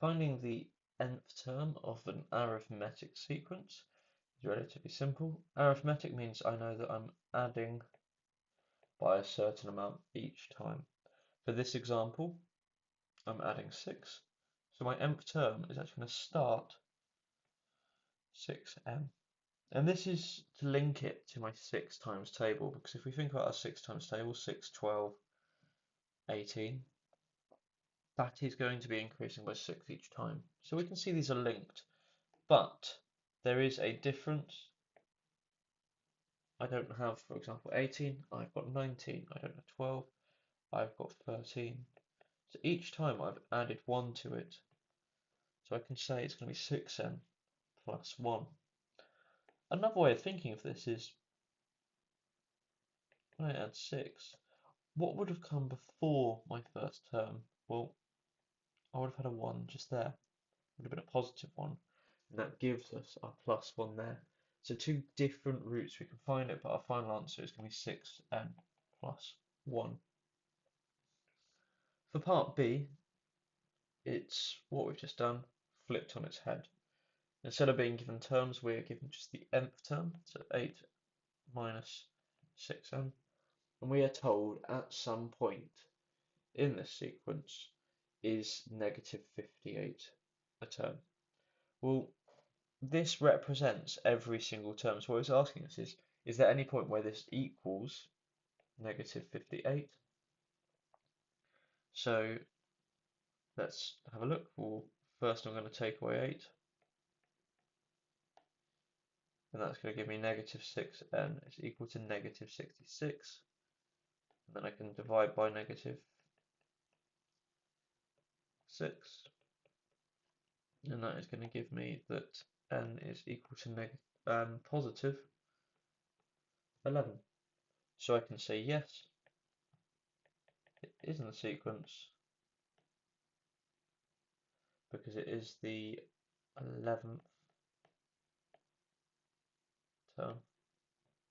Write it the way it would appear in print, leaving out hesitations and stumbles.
Finding the nth term of an arithmetic sequence is relatively simple. Arithmetic means I know that I'm adding by a certain amount each time. For this example, I'm adding 6. So my nth term is actually going to start 6n. And this is to link it to my 6 times table, because if we think about our 6 times table, 6, 12, 18, that is going to be increasing by 6 each time. So we can see these are linked, but there is a difference. I don't have, for example, 18, I've got 19, I don't have 12, I've got 13. So each time I've added 1 to it. So I can say it's going to be 6n plus 1. Another way of thinking of this is, when I add 6, what would have come before my first term? Well, I would have had a 1 just there. It would have been a positive 1. And that gives us our plus 1 there. So two different routes we can find it, but our final answer is going to be 6n plus 1. For part B, it's what we've just done, flipped on its head. Instead of being given terms, we're given just the nth term, so 8 minus 6n. And we are told at some point in this sequence is negative 58 a term. Well, this represents every single term. So what it's asking us is there any point where this equals negative 58? So let's have a look. Well, first I'm going to take away 8. And that's going to give me negative 6n is equal to negative 66. And then I can divide by negative 6. And that is going to give me that n is equal to positive 11. So I can say yes, it is in the sequence because it is the 11th term.